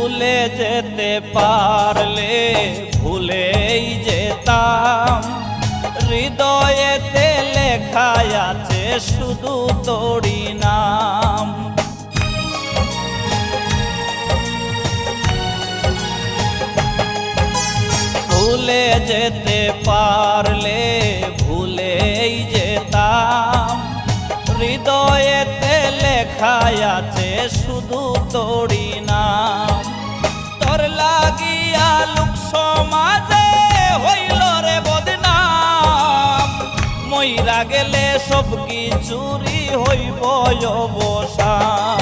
ভুলে যেতে পারলে ভুলেই যেতাম, হৃদয়েতে লেখা আছে শুধু তোরই নাম। ভুলে যেতে পারলে ভুলেই যেতাম, হৃদয়েতে লেখা আছে শুধু তোরই নাম। তোর লাগিয়া লোক সমাজে হইল রে বদনাম, মইরা গেলে সব কিছুরই হইব অবসান।